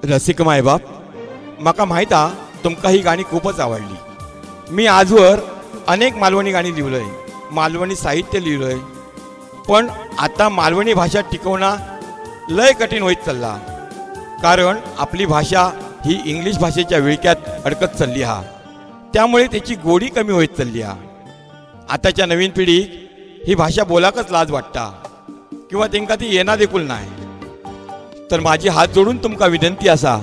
रसिक मायबाप, म्हाका माहीत हा तुमकां ही गाणी खूपच आवडली. मी आजवर अनेक मालवणी गाणी लिहिलंय, मालवणी साहित्य लिहिलंय, पण आता मालवणी भाषा टिकवणं लय कठीण होत चालला. कारण आपली भाषा ही इंग्लिश भाषेच्या विळक्यात अडकत चालली हा. त्यामुळे त्याची गोडी कमी होत चालली हा. आताच्या नवीन पिढीक ही भाषा बोलाकच लाज वाटता किंवा त्यांना ती येणार देखील नाही. तर माझी हात जोडून तुमका विनंती असा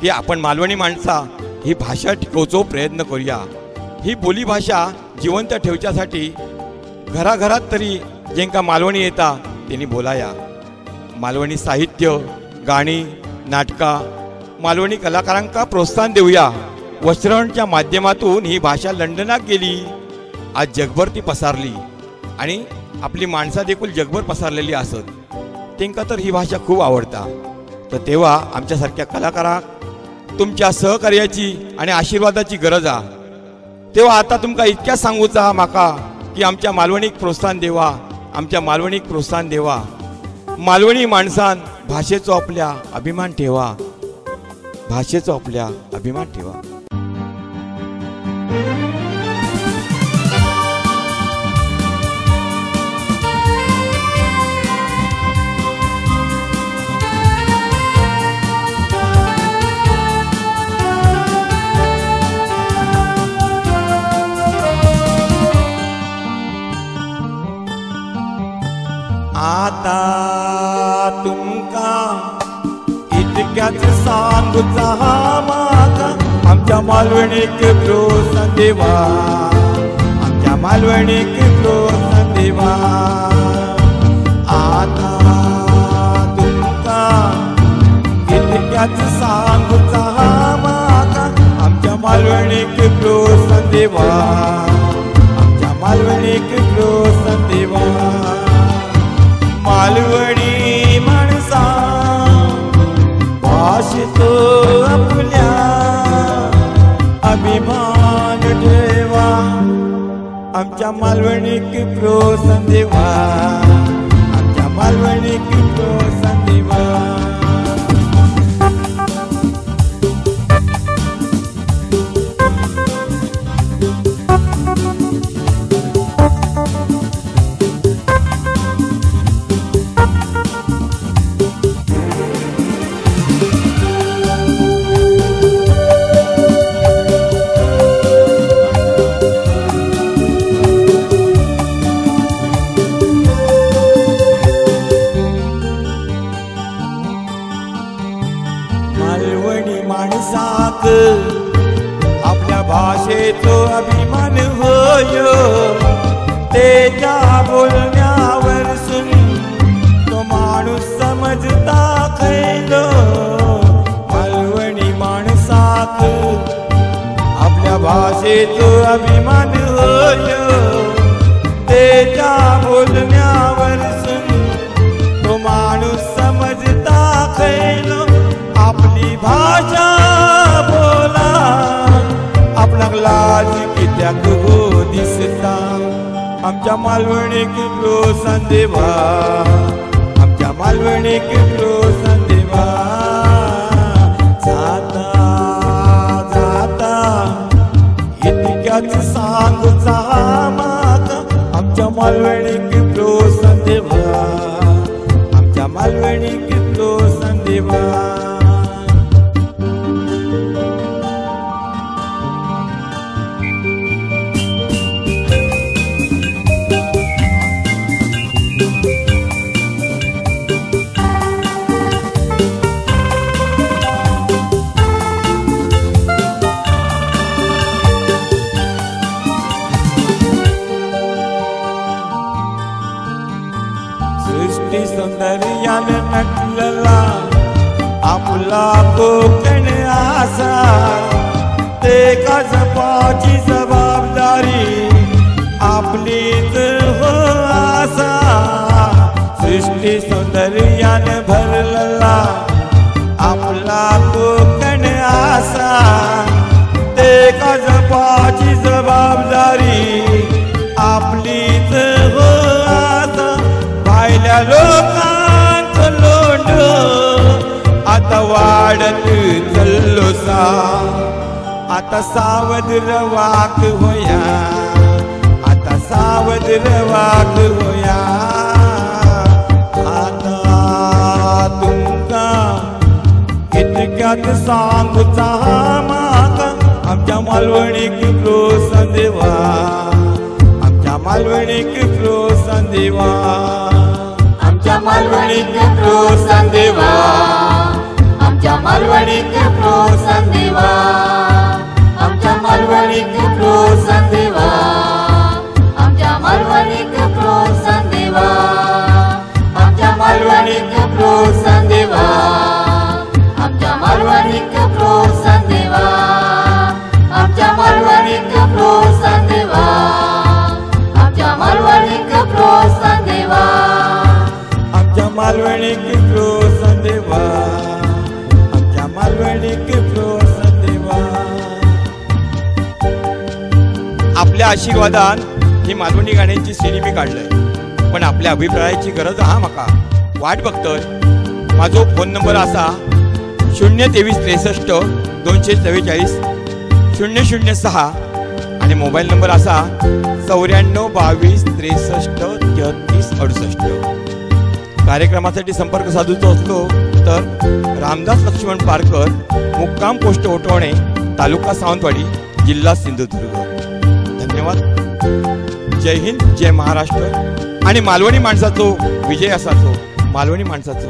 की आपण मालवणी माणसा ही भाषा टिकवचो प्रयत्न करूया. ही बोली भाषा जिवंत ठेवच्यासाठी घराघरात तरी ज्यांका मालवणी येता त्यांनी बोलाया. मालवणी साहित्य, गाणी, नाटका, मालवणी कलाकारांका प्रोत्साहन देऊया. वस्त्रणच्या माध्यमातून ही भाषा लंडनात गेली, आज जगभर ती पसारली आणि आपली माणसा देखील जगभर पसारलेली असत. त्यांना तर ही भाषा खूप आवडता. तर तेव्हा आमच्यासारख्या कलाकारांक तुमच्या सहकार्याची आणि आशीर्वादाची गरज आहे. तेव्हा आता तुमका इतक्या सांगूचा माका की आमच्या मालवणीक प्रोत्साहन देवा, आमच्या मालवणीक प्रोत्साहन देवा. मालवणी माणसान भाषेचो आपल्या अभिमान ठेवा, भाषेचो आपल्या अभिमान ठेवा. आता तुमका इतक्याच सांगूचा माका आमच्या मालवणीक प्रोत्साहन देवा, आमच्या मालवणीक प्रोत्साहन देवा. आता तुमका इतक्याच सांगूचा माका आमच्या मालवणीक प्रोत्साहन देवा, आमच्या मालवणीक प्रोत्साहन देवा. मालवणी माणसा भाषेचो आपल्या अभिमान ठेवा, आमच्या मालवणीक प्रोत्साहन देवा, आमच्या मालवणीक प्रोत्साहन देवा. आपल्या भाषेचो अभिमान होय, तेच्या बोलण्यावर सुन तो माणूस समजता खैलो. मालवणी माणसाक आपल्या भाषेचो अभिमान होय, तेच्या बोलण्यावर सुन तो माणूस समजता खैलो. आपली भाषा बोला, आपल्याक लाज कित्याक गो दिसता. आमच्या मालवणीक प्रोत्साहन देवा, आमच्या मालवणीक प्रोत्साहन देवा. जाता जाता इतक्याच सांगूचा माका आमच्या मालवणीक प्रोत्साहन देवा, आमच्या मालवणीक प्रोत्साहन देवा. सृष्टी सौंदर्याने नटलेला आपला कोकण आसा, ते का जपाची जबाबदारी आपलीच हो आसा. सृष्टी सौंदर्याने भरलेला आपला कोकण आसा, ते का जपाची जबाबदारी आपलीच हो आसा. भायल्या लोकांचं लोंढ आता वाढत आता सावध रवाक होया, आता सावध रवाक होया. आता तुमका इतक्यात सांगूचा म्हाका आमच्या मालवणीक प्रोत्साहन देवा, आमच्या मालवणीक प्रोत्साहन देवा, आमच्या मालवणीक प्रोत्साहन देवा, आमच्या मालवणीक प्रोत्साहन देवा, आमच्या मालवणीक प्रोत्साहन देवा, आमच्या मालवणीक प्रोत्साहन देवा, आमच्या मालवणीक प्रोत्साहन देवा, आमच्या मालवणीक प्रोत्साहन देवा, आमच्या मालवणीक प्रोत्साहन देवा, आमच्या मालवणीक प्रोत्साहन देवा, आमच्या मालवणीक प्रोत्साहन देवा, आमच्या मालवणीक प्रोत्साहन देवा. आपल्या आशीर्वादान ही मालवणी गाण्यांची सीडी मी काढलंय, पण आपल्या अभिप्रायाची गरज हा म्हाका. वाट बघतोय. माझो फोन नंबर असा 02363 244 006 आणि मोबाईल नंबर असा 94 22 63 33 68. कार्यक्रमासाठी संपर्क साधूचो असलो तर रामदास लक्ष्मण पारकर, मुक्काम पोस्ट ओटवणे, तालुका सावंतवाडी, जिल्हा सिंधुदुर्ग. धन्यवाद. जय हिंद, जय महाराष्ट्र. आणि मालवणी माणसाचो विजय असाचो, मालवणी माणसाचो